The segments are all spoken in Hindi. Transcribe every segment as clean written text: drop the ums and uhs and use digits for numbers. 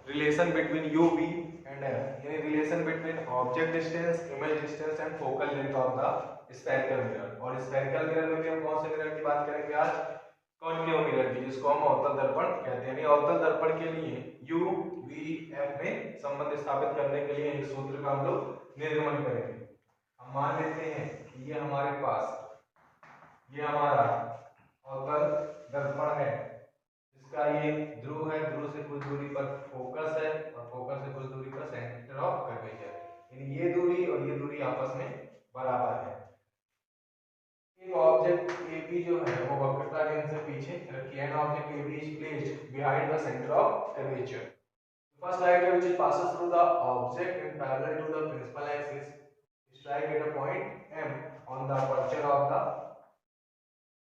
relation between UV and M, यानी relation between object distance, image distance and focal length of the spherical mirror। और spherical mirror में भी हम कौन से मिरर की बात करेंगे आज? कॉन्केव मिरर की, जिसको हम अवतल दर्पण कहते हैं। यानी अवतल दर्पण के लिए U, V, M में संबंध स्थापित करने के लिए एक सूत्र का हम लोग निर्गमन करेंगे। हम मान लेते हैं कि ये हमारे पास ये हमारा अवतल दर्पण है, इसका ये ध्रुव है, ध्रुव से कुछ दूरी पर फोकस है और फोकस से कुछ दूरी पर सेंटर ऑफ कर्वेचर, यानी ये दूरी और ये दूरी आपस में बराबर है। एक ऑब्जेक्ट AB जो है वो वक्रता केंद्र से पीछे रखिए, an object AB is placed behind the center of curvature. First light which passes through the object and parallel to the principal axis strike at a point M on the aperture of the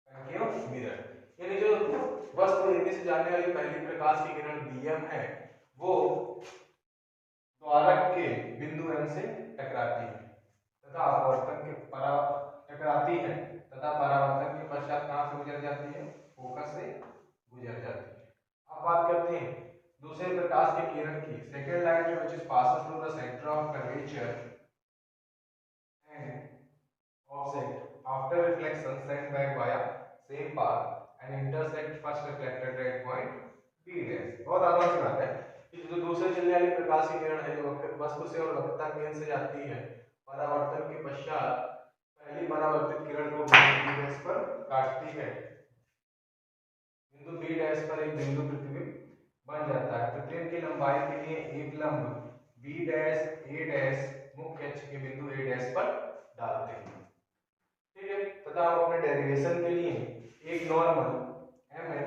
concave mirror। यानी जो वस्तु AB से जाने वाली पहली प्रकाश की किरण BM है वो द्वारक के बिंदु M से टकराती है तथा परावर्तन के पश्चात कहां से गुजर जाती है? फोकस से गुजर जाती है। अब बात करते हैं दूसरे प्रकाश की किरण की। Second light which is passes through the center of curvature and object after reflection sent back via same path and intersect first reflected red point B dash। बहुत आसान सी बात है कि जो दूसरे चलने वाली प्रकाश की किरण है जो वस्तु से और वक्रता केंद्र से जाती है, परावर्तन के पश्चात पहली परावर्तित किरण को बिंदु B डैश पर काटती है। बिंदु B डैश पर एक बिंदु प्रतिबिंब बन जाता है। प्रतिबिंब की लंबाई के लिए एक लंब B डैश A डैश मुख्य अक्ष के बिंदु A डैश पर डालते हैं, ठीक है। तथा हम अपने डेरिवेशन के लिए एक नॉर्मल MN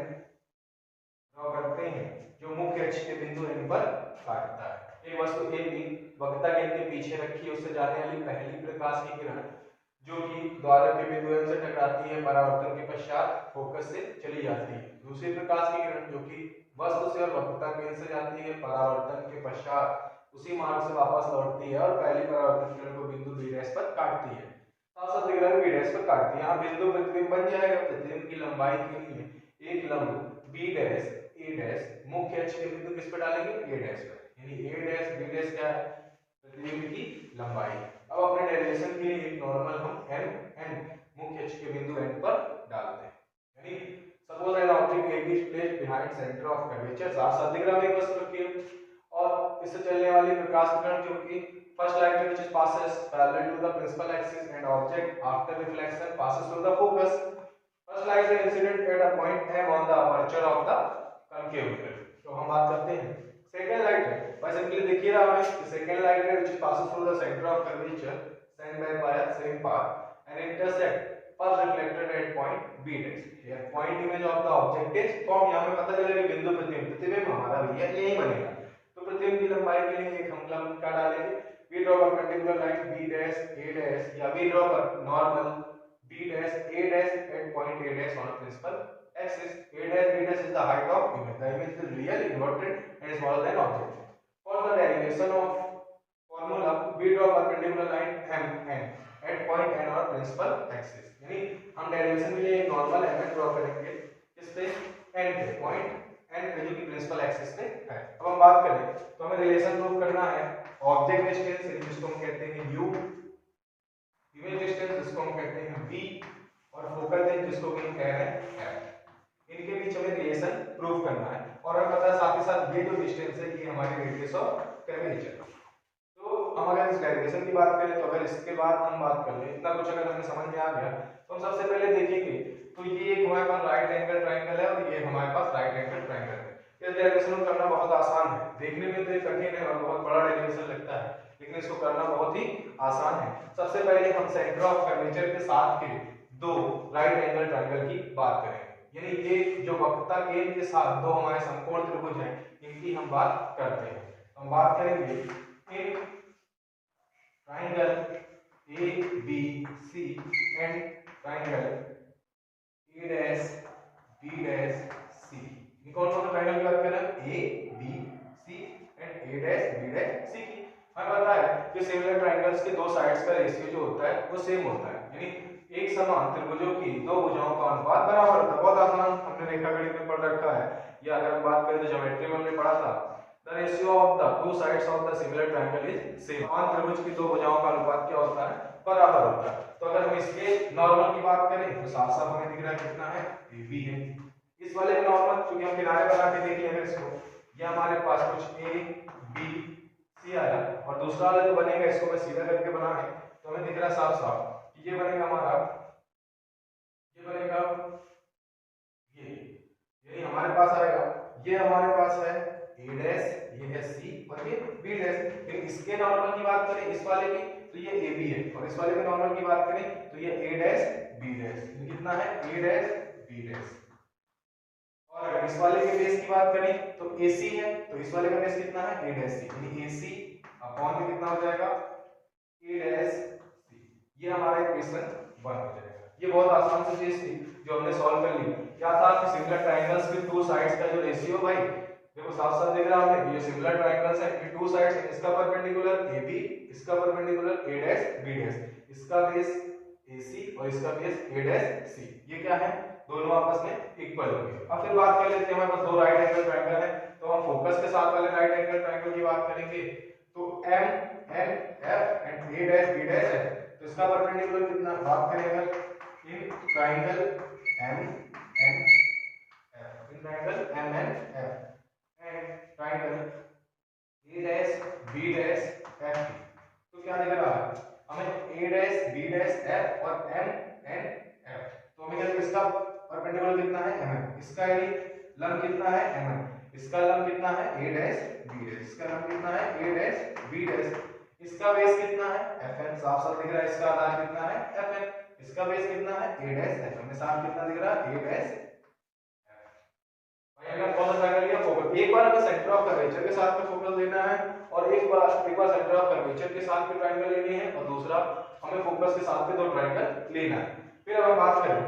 ड्रॉ करते हैं जो मुख्य अक्ष के बिंदु N पर काटता है। एक वस्तु AB वक्रता केंद्र के पीछे रखी है, उससे जाने वाली पहली प्रकाश की किरण जो कि द्वारक के बिंदु M से टकराती है, परावर्तन के पश्चात फोकस से चली जाती है। दूसरी प्रकाश की किरण जो कि वस्तु से और वक्रता केंद्र से जाती है, परावर्तन के पश्चात उसी मार्ग से वापस लौटती है और पहली परावर्तित किरण को बिंदु B डैश पर काटती है, साथ-साथ किरण B डैश पर काटती है। यहाँ बिंदु प्रतिबिंब बन जाएगा। प्रतिबिंब की लंबाई के लिए एक लंब B डैश A डैश मुख्य अक्ष के बिंदु किस पर डालेंगे? A डैश पर, यानी A डैश B डैश क्या है? प्रतिबिंब की लंबाई। अब अपने डेरिवेशन के लिए एक नॉर्मल हम MN मुख्य अक्ष के बिंदु N पर डालते हैं। यानी suppose an object AB is placed behind center of curvature, साथ-साथ दिख रहा है एक वस्तु रखी है और इससे चलने वाली प्रकाश किरण जो कि first light which passes parallel to the principal axis and object after reflection passes through the focus। first light is incident at a point M on the aperture of the concave mirror। तो हम बात करते हैं सेकंड लाइट है, बस सिंपली देखिए रहा हमें कि सेकंड लाइट है which passes through the center of curvature sent back via same path and intersect first reflected at point B dash। here point image of the object is formed। यहां पे पता चलेगा कि बिंदु प्रतिबिंब हमारा भैया यही बनेगा। तो प्रतिबिंब की लंबाई के लिए एक हम लंब का डालेंगे। we draw perpendicular line B dash A dash या we draw normal B dash A dash at point A dash on a principal axis। A dash B dash is the height of image। The image is real, inverted and smaller than object। For the derivation of formula we draw perpendicular line MN at point N on principal axis। यानी हम डेरिवेशन के लिए एक नॉर्मल MN ड्रॉ करेंगे किस पे? N पे, पॉइंट N पे जो कि प्रिंसिपल एक्सिस पे है। अब हम बात करें तो हमें रिलेशन प्रूव करना है ऑब्जेक्ट डिस्टेंस जिसको हम कहते हैं U, इमेज डिस्टेंस जिसको हम कहते हैं V और फोकल लेंथ जिसको कि हम कह रहे हैं F। इनके बीच हमें रिलेशन प्रूव करना है और हमें पता है साथ ही साथ ये जो डिस्टेंस है ये हमारी रेडियस ऑफ कर्वेचर। तो हम अगर इस डेरिवेशन की बात करें तो अगर इसके बाद हम बात कर लें, इतना कुछ अगर हमें समझ में आ गया तो हम सबसे पहले देखेंगे तो ये एक हमारे पास राइट एंगल ट्रायंगल है और ये हमारे पास राइट एंगल ट्रायंगल है। इस डेरिवेशन को करना बहुत आसान है, देखने में तो ये कठिन है और बहुत बड़ा डेरिवेशन लगता है लेकिन इसको करना बहुत ही आसान है। सबसे पहले हम सेंटर ऑफ कर्वेचर के साथ के दो राइट एंगल ट्रायंगल की बात करेंगे, यानी ये जो वक्रता केंद्र के साथ दो हमारे समकोण त्रिभुज हैं इनकी हम बात करते हैं। हम बात करेंगे in triangle ABC and triangle A dash B dash C। ये कौन कौन से ट्रायंगल की बात कर रहे हैं? A B C and A dash B dash C की। हमें पता है कि सिमिलर ट्रायंगल्स के दो साइड्स का रेशियो जो होता है वो सेम होता है, यानी एक समान त्रिभुजों की दो भुजाओं का अनुपात बराबर होता है। बहुत आसान, हमने रेखागणित में पढ़ रखा है या अगर हम बात करें तो ज्योमेट्री में हमने पढ़ा था the ratio of the two sides of the similar triangle is same. समान त्रिभुज की दो भुजाओं का अनुपात क्या होता है? बराबर होता है। तो अगर हम इसके नॉर्मल की बात करें तो साफ साफ हमें दिख रहा है कितना है, AB है। इस वाले में नॉर्मल, क्योंकि हम किनारे बना के देख लेंगे इसको, ये हमारे पास कुछ A B C आया, और दूसरा वाला जो बनेगा इसको मैं सीधा करके बना है तो हमें दिख रहा है साफ साफ कि ये बनेगा हमारा, ये बनेगा ये हमारे पास आएगा, ये हमारे पास है A डैश, ये है C और ये B डैश। लेकिन इसके नॉर्मल की बात करें इस वाले की तो ये AB है, और इस वाले के नॉर्मल की बात करें तो ये A डैश B डैश। ये कितना है? A dash B dash. और अगर इस वाले के बेस की बात करें तो AC है, तो इस वाले का बेस कितना है? A डैश C, यानी AC अपॉन में कितना हो जाएगा? A dash C। ये हमारा इक्वेशन 1 हो जाएगा। ये बहुत आसान सी चीज थी जो हमने सॉल्व कर ली। क्या था कि सिमिलर ट्रायंगल्स के टू साइड्स का जो रेशियो, भाई देखो साफ साफ दिख रहा है हमें, ये सिमिलर ट्रायंगल्स है कि टू साइड्स, इसका परपेंडिकुलर AB, इसका perpendicular A dash B dash, इसका बेस AC और इसका बेस A डैश C। ये क्या है? दोनों आपस में इक्वल हो गए। अब फिर बात कर लेते हैं, हमारे पास दो राइट एंगल ट्रायंगल है, तो हम फोकस के साथ वाले राइट एंगल ट्रायंगल की बात करेंगे। तो MNF and A dash B dash है, तो इसका परपेंडिकुलर कितना बात करें अगर in triangle MNF, in triangle MNF and triangle A dash B dash F, तो क्या दिख रहा है हमें? A dash B dash F और MNF। तो हमें क्या, इसका परपेंडिकुलर कितना है? MM, इसका यानी लंब कितना है? MM, इसका लंब कितना है? A डैश B डैश, इसका लंब कितना है? A डैश B डैश, इसका बेस कितना है? FN, साफ साफ दिख रहा है, इसका आधार कितना है? FN, इसका बेस कितना है? A डैश F, हमें साफ कितना दिख रहा है? A dash F। भाई अगर कौन सा ट्रायंगल लिया? फोकस। एक बार हमें सेंटर ऑफ कर्वेचर के साथ में फोकस लेना है, और एक बार सेंटर ऑफ कर्वेचर के साथ में ट्रायंगल लेने हैं, और दूसरा हमें फोकस के साथ में दो ट्रायंगल लेना है। फिर अब हम बात करें,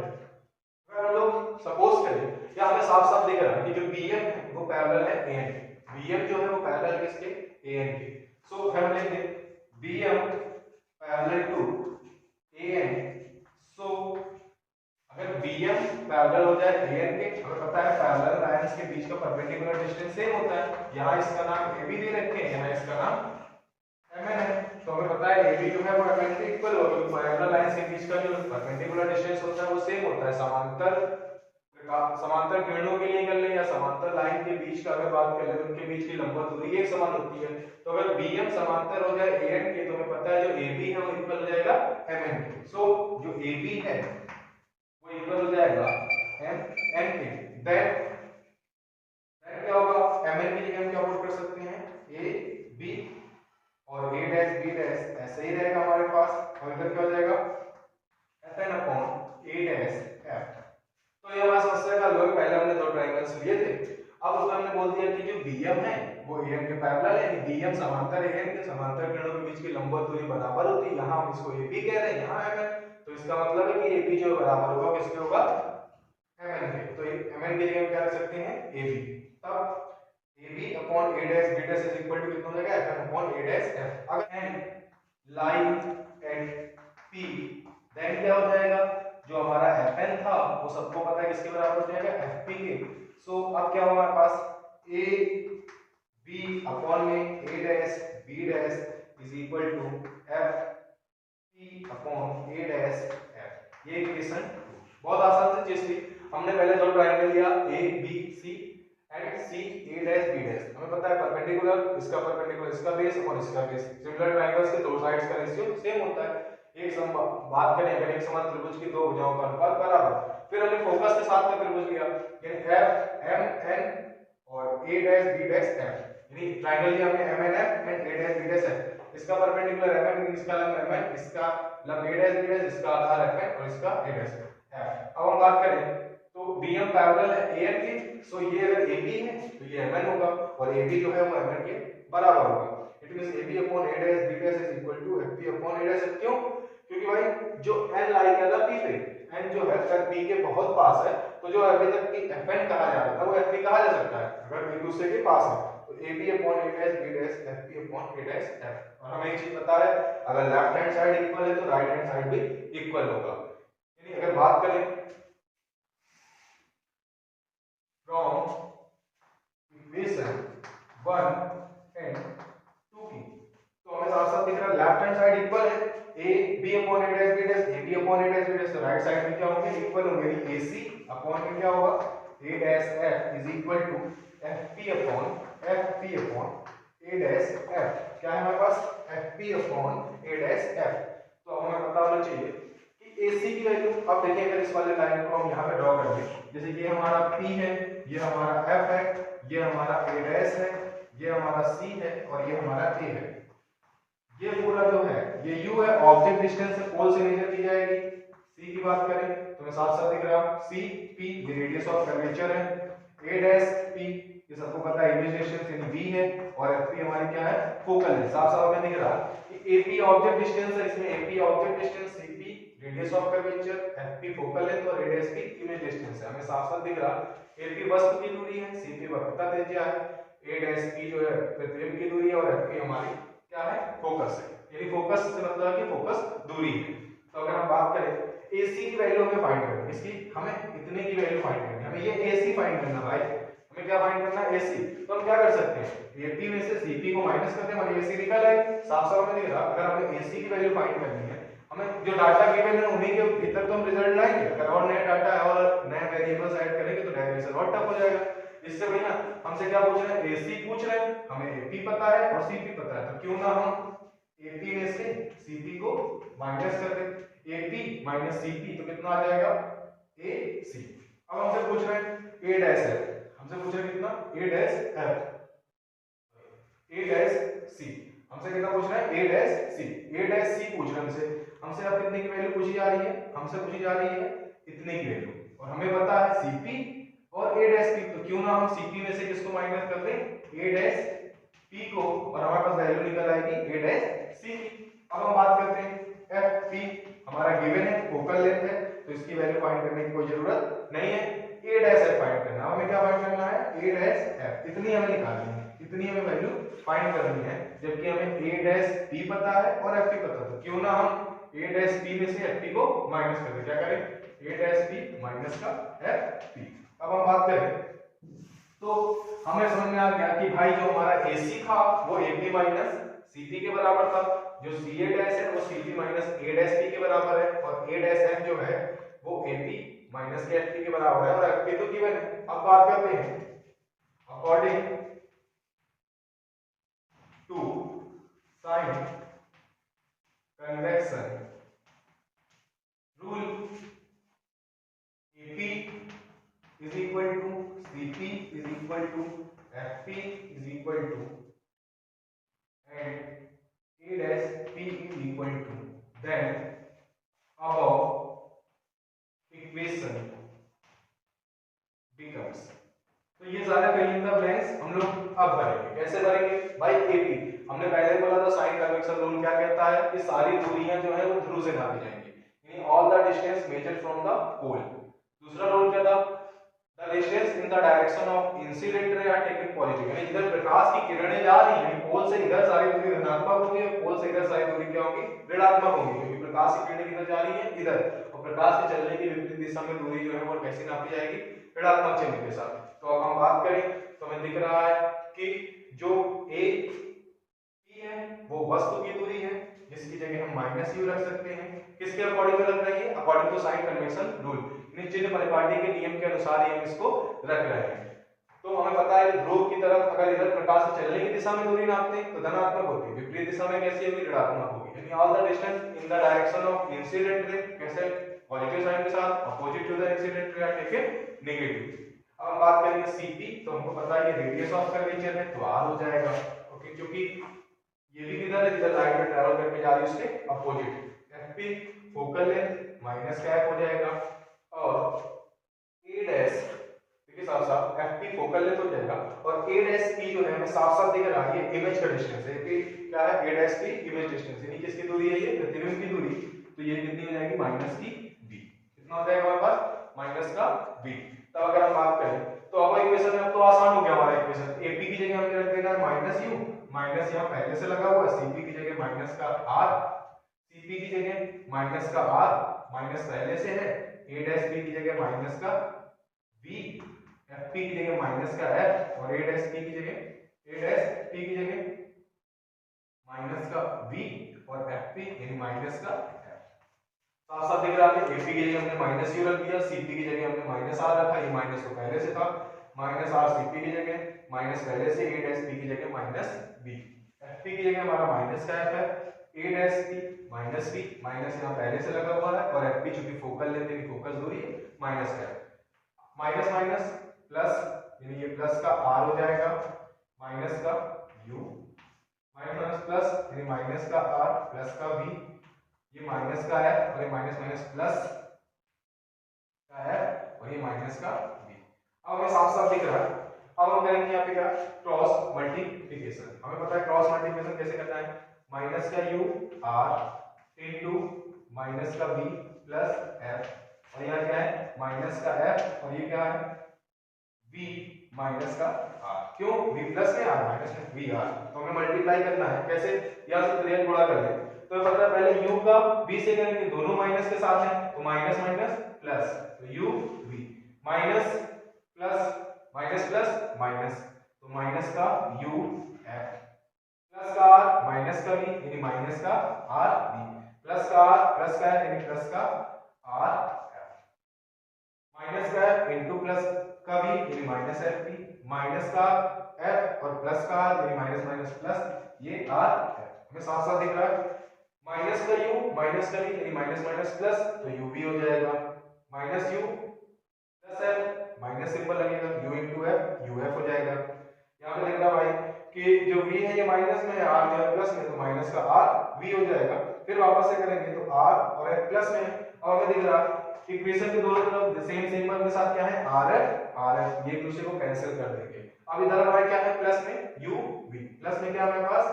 अगर हम लोग सपोज करें, या हमें साफ साफ दिख रहा है कि जो BM है वो पैरेलल है AN के, BM जो है वो पैरेलल है किसके? AN के। सो हम लेंगे BM पैरेलल टू AN। सो अगर BM पैरेलल हो जाए AN के, हमें पता है पैरेलल लाइंस के बीच का परपेंडिकुलर डिस्टेंस सेम होता है। यहाँ इसका नाम AB दे रखे हैं, यहाँ इसका नाम MN है, तो हमें पता है AB जो है वो MN के इक्वल होगा, क्योंकि पैरेलल लाइंस के बीच का जो परपेंडिकुलर डिस्टेंस होता है वो सेम होता है। समांतर किरणों के लिए कर ले या समांतर लाइन के बीच का अगर बात कर ले, तो उनके बीच की लंबवत दूरी एक समान होती है। तो अगर BM समांतर हो जाए AN के, तो हमें पता है जो AB है वो इक्वल हो जाएगा MN के। सो जो AB है वो इक्वल हो जाएगा MN के। देन क्या होगा? MN की जगह हम क्या पुट कर सकते हैं? AB, और A डैश B डैश ऐसे ही रहेगा हमारे पास, और इधर क्या हो जाएगा? FN upon A dash F। तो ये हमारा समस्या का हल हो गया। पहले हमने दो ट्रायंगल्स लिए थे, अब उसमें हमने बोल दिया कि जो BM है वो AN के पैरेलल है, BM समांतर AN के, समांतर किरणों के बीच की लंबवत दूरी बराबर होती है। यहाँ हम इसको AB कह रहे हैं, यहाँ MN, तो इसका मतलब है कि AB जो बराबर होगा किसके होगा? MN के। तो MN की जगह हम क्या रख सकते हैं? AB। तब AB upon A dash B dash is equal to कितना हो जाएगा? FN upon A dash F। अगर N lie at P, then क्या हो जाएगा? जो हमारा FN था वो सबको पता है किसके बराबर हो जाएगा? FP के। सो अब क्या होगा हमारे पास? AB अपॉन में A dash B dash is equal to FP upon A dash F। ये इक्वेशन बहुत आसान सी चीज थी। हमने पहले दो ट्रायंगल लिया ABC and CA dash B dash, हमें पता है परपेंडिकुलर, इसका परपेंडिकुलर इसका बेस और इसका बेस। सिमिलर ट्रायंगल्स के दो साइड्स का रेशियो सेम होता है। एक सम बात करें अगर एक समान त्रिभुज की दो भुजाओं का अनुपात बराबर, फिर हमने फोकस के साथ में त्रिभुज लिया, यानी FMN और A dash B dash F, यानी ट्रायंगल लिया हमने MNF and A dash B dash F। इसका परपेंडिकुलर MN, इसका लंब MN, इसका लंब A डैश B डैश, इसका आधार FN और इसका A डैश F। अब हम बात करें तो BM पैरेलल है AN के, सो ये अगर AB है तो ये MN होगा, और AB जो है वो MN के बराबर होगा। It means AB upon A dash B dash is equal to FP upon A dash. क्यों? क्योंकि भाई जो N लाई क्या था P पे, N जो है अगर P के बहुत पास है तो जो अभी तक की FN कहा जा रहा था वो FP कहा जा सकता है अगर एक दूसरे के पास है। तो AB upon A dash B dash FP upon A dash F। और हमें एक चीज पता है, अगर लेफ्ट हैंड साइड इक्वल है तो राइट हैंड साइड भी इक्वल होगा। यानी अगर बात करें from equation 1 एंड 2 की। तो हमें साथ साथ दिख रहा है लेफ्ट हैंड साइड इक्वल है A B upon A dash B dash A B upon A dash B dash, तो राइट साइड में क्या होंगे इक्वल होंगे, ए सी अपॉन में क्या होगा A dash F is equal to F P upon A dash F. क्या है हमारे पास F P upon A dash F. तो हमें पता होना चाहिए कि ए सी की वैल्यू, अब देखिए अगर इस वाले लाइन को हम यहाँ पे ड्रॉ कर दें, जैसे ये हमारा पी है, ये हमारा एफ है, ये हमारा ए डैश है, ये हमारा सी है और ये हमारा ए है। ये पूरा जो है ये u है, ऑब्जेक्ट डिस्टेंस से पोल से मेजर की जाएगी। c की बात करें तो मैं साफ साफ दिख रहा हूं c p ये रेडियस ऑफ कर्वेचर है, a डैश p ये सबको पता है इमेज डिस्टेंस यानी v है, और fp हमारी क्या है फोकल है। साफ साफ हमें दिख रहा कि ap ऑब्जेक्ट डिस्टेंस है, इसमें ap object distance, cp radius of curvature, fp focal length और a dash p image distance है। हमें साफ साफ दिख रहा ap वस्तु की दूरी है, cp वक्रता त्रिज्या है, a डैश p जो है प्रतिबिंब की दूरी है और fp हमारी क्या है फोकस है, यानी फोकस से मतलब है कि फोकस दूरी है। तो अगर हम बात करें AC की वैल्यू हमें फाइंड करनी है, इसकी हमें इतने की वैल्यू फाइंड करनी है, हमें ये AC फाइंड करना भाई, हमें क्या फाइंड करना है AC। तो हम क्या कर सकते हैं AP में से CP को माइनस करते हैं, हमारे AC निकल आए। साफ साफ में दिख रहा अगर हमें AC की वैल्यू फाइंड करनी है, हमें जो डाटा गिवन है उन्हीं के भीतर तो हम रिजल्ट लाएंगे, अगर और नया डाटा है और नए वेरिएबल्स ऐड करेंगे तो डेरिवेशन और टफ हो जाएगा। इससे बढ़िया हमसे क्या पूछ रहे हैं AC पूछ रहे हैं, हमें AP पता है और CP पता है, तो क्यों ना हम AP में से CP को माइनस कर दें, AP माइनस CP तो कितना आ जाएगा AC। अब हमसे पूछ रहे हैं A डैश F, हमसे पूछ रहे हैं कितना A dash F, A dash C, हमसे कितना पूछ रहा है A dash C, A dash C पूछ रहे हैं हमसे, हमसे अब कितने की वैल्यू पूछी जा रही है, हमसे पूछी जा रही है इतने की वैल्यू, और हमें पता है CP और A डैश P, तो क्यों ना हम CP में से किसको माइनस कर दें A डैश P को, और हमारे पास वैल्यू निकल आएगी A डैश C की। अब हम बात करते हैं FP हमारा गिवन है, फोकल लेंथ है, तो इसकी वैल्यू फाइंड करने की कोई जरूरत नहीं है, A डैश F फाइंड करना है। हमें क्या फाइंड करना है A डैश F, इतनी हमें निकालनी है, इतनी हमें वैल्यू फाइंड करनी है, जबकि हमें A डैश P पता है और FP पता है, तो क्यों ना हम A डैश P में से FP को माइनस कर दें। क्या करें A डैश P माइनस का FP। अब हम बात करें तो हमें समझ में आ गया कि भाई जो हमारा AC था वो AP माइनस CP के बराबर था, जो CA डैश है वो CP minus A dash P के बराबर है, और A डैश F जो है वो AP माइनस के FP के बराबर है, और FP तो गिवन है। अब बात करते हैं according to sign convection rule AP is equal to CP is equal to FP is equal to and A dash P is equal to, then above equation becomes, तो ये सारे फिल इन द ब्लैंक्स हम लोग अब भरेंगे। कैसे भरेंगे भाई AP, हमने पहले बोला था साइन कन्वेक्शन रूल क्या कहता है कि सारी दूरियां जो है वो ध्रुव से नापी जाएंगी, यानी all the distance measured from the pole. दूसरा रूल क्या था the distance in the direction of incident ray are taken positive, यानी इधर प्रकाश की किरणें जा रही हैं पोल से इधर सारी दूरी ऋणात्मक होगी और पोल से इधर सारी दूरी क्या होगी ऋणात्मक होगी, क्योंकि प्रकाश की किरणें किधर जा रही हैं इधर, और प्रकाश के चलने की विपरीत दिशा में दूरी जो है वो कैसे नापी जाएगी ऋणात्मक चिन्ह के साथ। तो अब हम बात करें तो हमें दिख रहा है कि जो A P है वो वस्तु की दूरी है, जिसकी जगह हम माइनस यू रख सकते हैं, किसके अकॉर्डिंग रख रहे हैं according to sign convention rule, चिन्ह परिपाटी के नियम के अनुसार ही हम इसको रख रहे हैं। तो हमें पता है कि ध्रुव की तरफ अगर इधर प्रकाश के चलने की दिशा में दूरी नापते हैं तो धनात्मक होती है, विपरीत दिशा में कैसी होगी ऋणात्मक होगी, यानी all the distance in the direction of incident ray कैसे पॉजिटिव साइन के साथ, opposite to the incident ray are taken negative. अब हम बात करेंगे CP, तो हमको पता है ये रेडियस ऑफ कर्वेचर है तो R हो जाएगा, ओके, क्योंकि ये भी किधर है जिधर लाइट में ट्रैवल करके जा रही है उसके opposite. FP focal length minus का F हो जाएगा, और A डैश देखिए साफ साफ FP फोकल लेंथ हो जाएगा, और A डैश P जो है हमें साफ साफ दिख रहा है ये इमेज का डिस्टेंस है, कि क्या है A dash P image distance, यानी किसकी दूरी है ये प्रतिबिंब की दूरी, तो ये कितनी हो जाएगी माइनस की B, कितना हो जाएगा हमारे पास माइनस का B। तब अगर हम बात करें तो अब इक्वेशन अब तो आसान हो गया हमारा इक्वेशन, AP की जगह हमें रख देना है माइनस यू, माइनस यहाँ पहले से लगा हुआ है, CP की जगह माइनस का R, CP की जगह माइनस का R माइनस पहले से है, A डैश P की जगह माइनस का V, FP की जगह माइनस का F, और A डैश P की जगह ए डैश पी की जगह माइनस का v और एफ पी यानी माइनस का f। साफ साफ दिख रहा है, एपी की जगह हमने माइनस यू रख दिया, सीपी की जगह हमने माइनस आर रखा, ये माइनस तो पहले से था, माइनस आर सीपी की जगह माइनस पहले से, ए डैश पी की जगह माइनस बी, एफपी की जगह हमारा माइनस का एफ है, A dash P minus B, minus यहाँ पहले से लगा हुआ है, और एफपी चूंकि फोकल लेंथ की फोकस दूरी है माइनस का है, माइनस माइनस प्लस यानी ये प्लस का आर हो जाएगा, माइनस का यू, माइनस प्लस यानी माइनस का आर प्लस का बी, ये माइनस का है और ये माइनस माइनस प्लस का है और ये माइनस का बी। अब हमें साफ साफ दिख रहा है। अब हम करेंगे यहाँ पे क्या, क्रॉस मल्टीप्लिकेशन। हमें पता है क्रॉस मल्टीप्लिकेशन कैसे करना है, माइनस का यू आर इनटू माइनस का बी प्लस एफ, और यहाँ क्या है माइनस का एफ और ये क्या है बी माइनस का आर। क्यों, बी प्लस में आर माइनस में बी आर, तो हमें मल्टीप्लाई करना है कैसे, यहाँ से क्लियर गुणा कर लें। तो पता है पहले u का b से करेंगे, दोनों माइनस के साथ हैं तो माइनस माइनस प्लस, तो u v minus plus minus plus minus, तो माइनस का u f प्लस का r माइनस का v यानी माइनस का r v प्लस का r प्लस का f यानी प्लस का r f माइनस का f इनटू प्लस का v यानी माइनस f v माइनस का f और प्लस का r यानी माइनस माइनस प्लस ये r f। हमें साफ साफ दिख रहा है माइनस का u माइनस का v यानी माइनस माइनस प्लस, तो u v हो जाएगा, minus u plus f minus symbol लगेगा, u into f u f हो जाएगा। यहाँ पे दिख रहा भाई कि जो v है ये माइनस में है, r जो है प्लस में, तो माइनस का r v हो जाएगा। फिर वापस से करेंगे तो r और f प्लस में, और हमें दिख रहा इक्वेशन के दोनों तरफ सेम सिंबल के साथ क्या है r f r f, ये एक दूसरे को कैंसिल कर देंगे। अब इधर हमारे क्या है प्लस में u v, प्लस में क्या हमारे पास,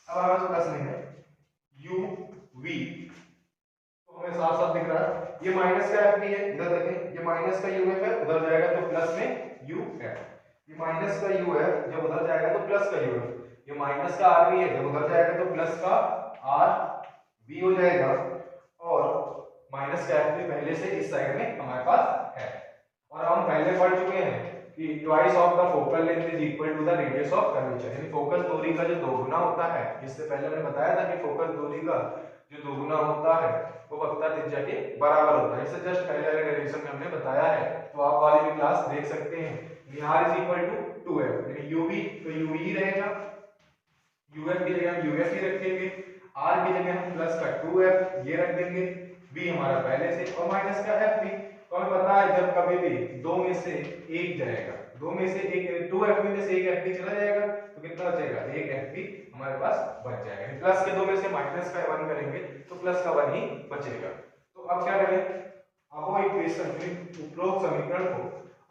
अब हमारे पास प्लस में है u v, तो हमें साफ साफ दिख रहा है ये माइनस का f भी है, इधर देखें ये माइनस का u f है, उधर जाएगा तो प्लस में u f, ये माइनस का u f जब उधर जाएगा तो प्लस का u f, ये माइनस का r भी है, जब उधर जाएगा तो प्लस का r v हो जाएगा, और माइनस का f भी पहले से इस साइड में हमारे पास है। और हम पहले पढ़ चुके हैं कि twice of the focal length is equal to the radius of curvature, यानी फोकस दूरी का जो दोगुना होता है, इससे पहले मैंने बताया था कि फोकस दूरी का जो दोगुना होता है वो वक्रता त्रिज्या के बराबर होता है, इससे जस्ट पहले वाले डेरिवेशन में हमने बताया है, तो आप वाली भी क्लास देख सकते हैं। r is equal to 2f, यानी uv तो uv ही रहेगा, uf की जगह हम uf ही रखेंगे, r की जगह हम प्लस का 2f ये रख देंगे, b हमारा पहले से, और माइनस का f भी, तो हमें पता है जब कभी भी दो में से एक जाएगा, दो में से एक 2f में से एक f चला जाएगा, तो कितना बचेगा, एक f हमारे पास बच जाएगा, प्लस के दो में से माइनस का 1 करेंगे तो प्लस का 1 ही बचेगा। तो अब क्या करें, अब वो इक्वेशन उपरोक्त समीकरण को,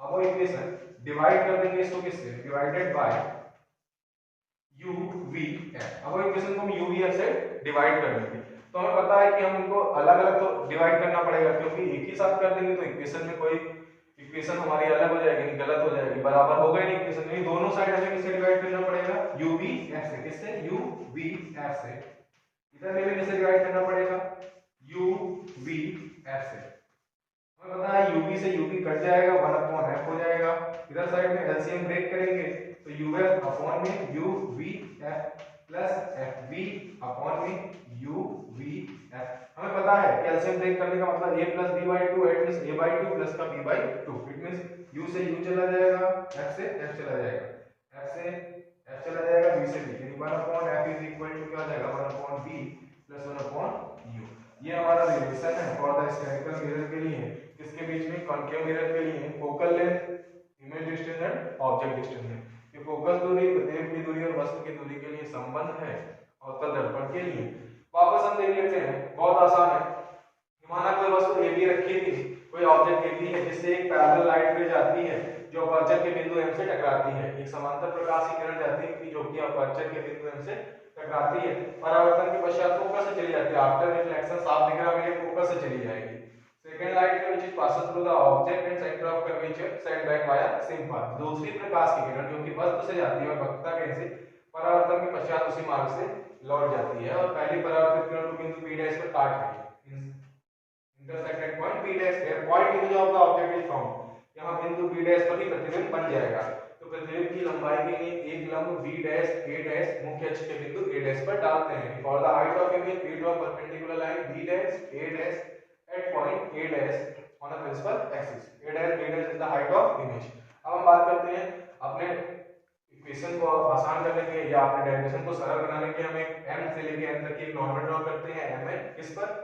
अब वो इक्वेशन डिवाइड कर देंगे इसको किससे, डिवाइडेड बाय uvf, अब वो इक्वेशन को हम uvf से डिवाइड कर देंगे। तो हमें पता है कि हम इनको अलग अलग तो डिवाइड करना पड़ेगा, क्योंकि एक ही साथ कर देंगे तो इक्वेशन में कोई इक्वेशन हमारी अलग हो जाएगी, गलत हो जाएगी, बराबर होगा ही नहीं इक्वेशन में, दोनों साइड हमें किससे डिवाइड करना पड़ेगा, uvf से, किससे uvf से, इधर में भी किससे डिवाइड करना पड़ेगा, uvf से। हमें पता है uv से uv कट जाएगा, 1/f हो जाएगा, इधर साइड में एलसीएम ब्रेक करेंगे तो uf अपॉन में uvf प्लस fv अपॉन में uvf। हमें पता है कि एलसीएम ब्रेक करने का मतलब a plus b by 2 it means a by 2 plus का b by 2, it means u से u चला जाएगा, f से f चला जाएगा, f से f चला जाएगा, b से b, यानी 1/f इज इक्वल टू क्या हो जाएगा 1/b प्लस 1/u। ये हमारा रिलेशन है फॉर द स्फेरिकल मिरर के लिए, किसके बीच में, कॉन्केव मिरर के लिए, focal length, image distance and object distance है। ये फोकस दूरी, प्रतिबिंब की दूरी और वस्तु की दूरी के लिए संबंध है, अवतल दर्पण के लिए। वापस हम देख लेते हैं, बहुत आसान है। माना कोई वस्तु ए बी रखी थी, कोई ऑब्जेक्ट ए बी है जिससे एक पैरेलल लाइट रे जाती है जो अपर्चर के बिंदु M से टकराती है, एक समांतर प्रकाश की किरण जाती है जो कि अपर्चर के बिंदु M से टकराती है, परावर्तन के पश्चात फोकस से चली जाती है, आफ्टर रिफ्लेक्शन साफ दिख रहा है मुझे, फोकस से चली जाएगी। सेकंड लाइट रे which is passes through the object and centre of curvature send back via same path, दूसरी प्रकाश की किरण जो कि वस्तु से जाती है और वक्रता के से परावर्तन के पश्चात उसी मार्ग से लौट जाती है और पहली परावर्तित किरण को बिंदु P' पर काट रही है, intersected point P' where point image of the object is found, यहां बिंदु P' पर ही प्रतिबिंब बन जाएगा। तो तो प्रतिबिंब की लंबाई के लिए एक लंब b डैश a डैश मुख्य अक्ष के बिंदु a डैश पर डालते हैं। For the height of image we draw perpendicular line b dash a dash at point a dash on a principal axis। a dash b dash is the height of image। अब हम बात करते हैं अपने इक्वेशन को आसान करने के या अपने डेरिवेशन को सरल बनाने के हम एक m से लेके n तक की एक नॉर्मल ड्रॉ करते हैं। mn किस पर,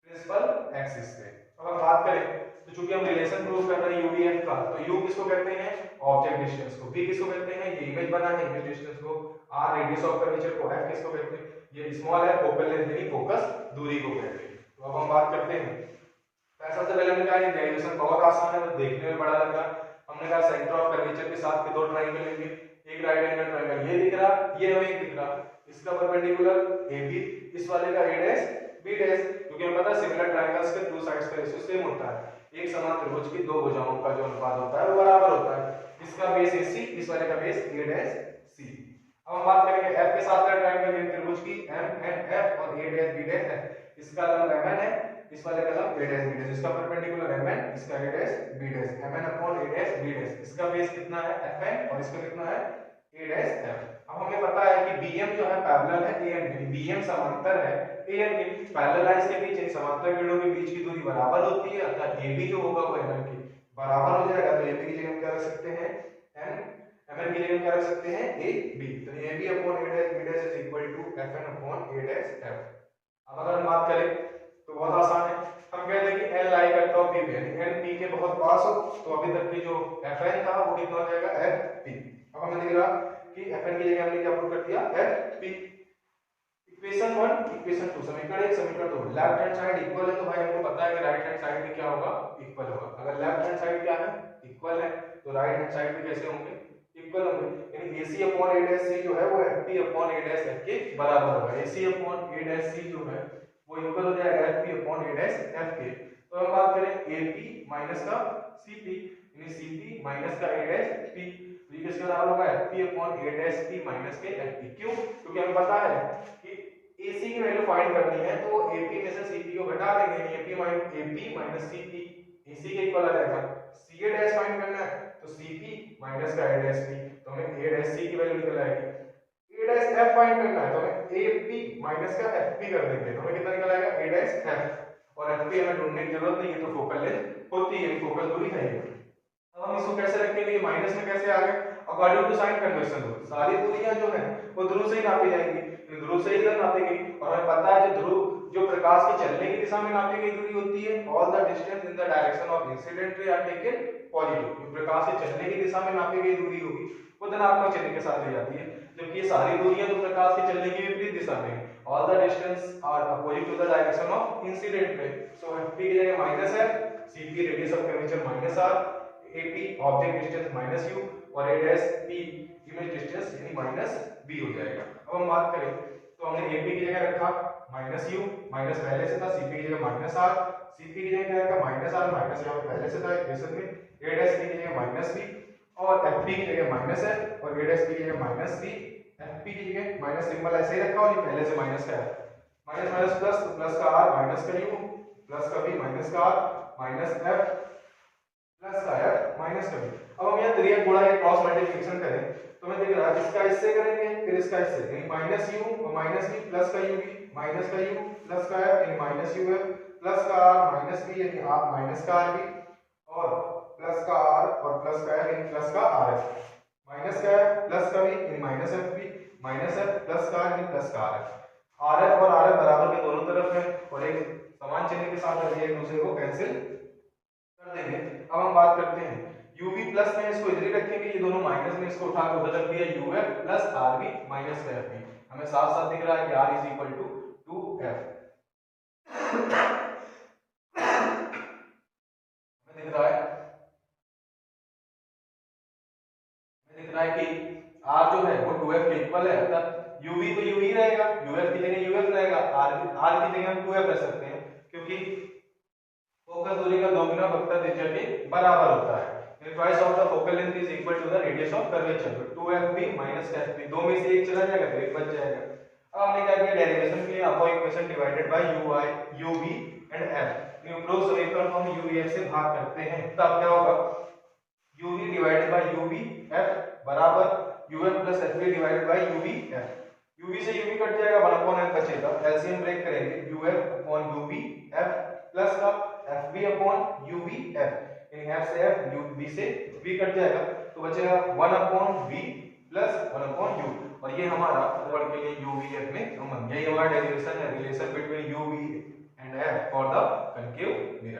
प्रिंसिपल एक्सिस पे। अब हम बात करें तो चूंकि हम रिलेशन प्रूव कर रहे हैं uvf का, तो u किसको कहते हैं, ऑब्जेक्ट डिस्टेंस को, v किसको कहते हैं, ये इमेज बना है इमेज डिस्टेंस को, r रेडियस ऑफ कर्वेचर को, f किसको कहते हैं, ये स्मॉल है फोकल लेंथ यानी फोकस दूरी को कहते हैं। तो अब हम बात करते हैं, सबसे पहले हमने कहा ये डेरिवेशन बहुत आसान है, तो देखने में बड़ा लग रहा। हमने कहा सेंटर ऑफ कर्वेचर के साथ के दो ट्रायंगल लेंगे, एक राइट एंगल ट्रायंगल ये दिख रहा, ये हमें एक दिख रहा, इसका परपेंडिकुलर AB, इस वाले का A डैश B डैश, क्योंकि हमें पता है सिमिलर ट्रायंगल्स के टू साइड्स का रेशियो सेम होता है, एक समान त्रिभुज की दो भुजाओं का जो अनुपात होता है वो बराबर होता है। इसका बेस AC, इस वाले का बेस A डैश C। अब हम बात करेंगे F के साथ का ट्रायंगल इन त्रिभुज की MNF और A डैश B डैश है, इसका लंब MN है, इस वाले का लंब A डैश B डैश, इसका परपेंडिकुलर MN, इसका A dash B dash, MN upon A dash B dash, इसका बेस कितना है FN और इसका कितना है A डैश F। अब हमें पता है कि BM जो है पैरेलल है AN के, BM समांतर है AN के, पैरेलल लाइंस के बीच इन समांतर किरणों के बीच की दूरी बराबर होती है, अर्थात AB जो होगा वो MN के बराबर हो जाएगा। तो AB की जगह हम क्या रख सकते हैं M, MN की जगह हम क्या रख सकते हैं AB। तो AB upon A dash B dash is equal to FN upon A dash F। अब अगर हम बात करें तो बहुत आसान है, हम कहते हैं कि N लाई करता हो P पे, यानी N P के बहुत पास हो, तो अभी तक की जो FN था वो कितना हो जाएगा FP। अब हमें दिख रहा कि FN की जगह हमने क्या पुट कर दिया FP। इक्वेशन 1 इक्वेशन 2 समीकरण 1 समीकरण 2, लेफ्ट हैंड साइड इक्वल है तो भाई हमको पता है कि राइट हैंड साइड भी क्या होगा इक्वल होगा। अगर लेफ्ट हैंड साइड क्या है इक्वल है तो राइट हैंड साइड भी कैसे होंगे इक्वल होंगे, यानी AC upon A dash C जो है वो FP upon A dash F के बराबर होगा। AC upon A dash C जो है वो इक्वल हो जाएगा FP upon A dash F के। तो हम बात करें AP माइनस का CP, यानी CP माइनस का A डैश P, तो ये किसके बराबर होगा FP upon A dash P minus के FP। क्यों, क्योंकि हमें पता है कि AC की वैल्यू फाइंड करनी है तो AP में से CP को घटा देंगे, यानी AP माइनस CP AC के इक्वल आ जाएगा। CA डैश फाइंड करना है तो CP माइनस का A डैश P, तो हमें A डैश C की वैल्यू निकल आएगी। A डैश F फाइंड करना है तो हमें AP माइनस का FP कर देंगे, तो हमें कितना निकल आएगा A डैश F। और FP हमें ढूंढने की जरूरत नहीं है, तो फोकल लेंथ होती है, फोकल दूरी है ये। अब हम इसको कैसे रखेंगे, माइनस में कैसे आ गए, according to sign convention rule सारी दूरियां जो है वो ध्रुव से ही नापी जाएंगी, ध्रुव से इधर नापी गई। और हमें पता है जो प्रकाश के चलने की दिशा में नापी गई दूरी होती है, all the distance in the direction of incident ray are taken positive. जो प्रकाश के चलने की दिशा में नापी गई दूरी होगी वो धनात्मक चिन्ह के साथ दी जाती है, जबकि ये सारी दूरियां जो प्रकाश के चलने की विपरीत दिशा में, all the distance are opposite to the direction of incident ray. So FP की जगह माइनस है, CP radius of curvature minus r, AP object distance minus u और A dash P image distance यानी माइनस b हो जाएगा। अब हम बात करें तो हमने AP की जगह रखा माइनस u, माइनस पहले से था, CP की जगह माइनस r, CP की जगह क्या रखा माइनस r, माइनस यहाँ पे पहले से था इक्वेशन में, A डैश P की जगह माइनस b और FP की जगह माइनस है और A डैश P की जगह माइनस c, FP की जगह माइनस सिंबल ऐसे ही रखा और ये पहले से माइनस का है, माइनस माइनस प्लस, तो प्लस का r माइनस का u प्लस का b माइनस का r माइनस f प्लस का f माइनस का b। अब हम यहाँ त्रियक गुणा या क्रॉस मल्टीप्लिकेशन करें तो हमें दिख रहा है इसका इससे करेंगे फिर इसका इससे, यानी माइनस u और माइनस b प्लस का u b माइनस का u प्लस का f यानी माइनस u f प्लस का r माइनस b यानी r माइनस का r b और प्लस का r और प्लस का f यानी प्लस का r f, माइनस का f प्लस का b यानी minus f b minus f plus का r यानी प्लस का r f। r f और r f बराबर के दोनों तरफ है और एक समान चिन्ह के साथ एक दूसरे को कैंसिल कर देंगे। अब हम बात करते हैं UV प्लस में इसको इधर ही रखेंगे, ये दोनों माइनस में इसको उठा के उधर रख दिया UF प्लस RB माइनस का FB, हमें साथ साथ दिख रहा है कि R is equal to 2F। हमें दिख रहा है कि R जो है वो 2F के इक्वल है, अर्थात UV तो UV रहेगा, UF की जगह UF रहेगा, R की जगह हम 2F रख सकते हैं क्योंकि फोकस दूरी का दोगुना वक्रता त्रिज्या के बराबर होता है। Twice of the focal length is equal to the radius of curvature, तो 2FB माइनस FB, दो में से एक चला जाएगा तो एक बच जाएगा। अब हमने क्या किया डेरिवेशन के लिए upper equation divided by UI UV and F, इन उपरोक्त समीकरण को हम UVF से भाग करते हैं, तब क्या होगा UV divided by UV F बराबर UF plus FB divided by UV F. UV से यूवी कट जाएगा, 1 अपॉन एफ बचेगा, एलसीएम ब्रेक करेंगे, UF upon UV F plus का एफबी अपॉन यूवी एफ, यानी एफ से एफ, यूवी से वी कट जाएगा, तो बचेगा 1 upon V plus 1 upon U, और ये हमारा ऊपर के लिए यूवी एफ में संबंध, यही हमारा डेरिवेशन है, relation between UV and F for the concave mirror.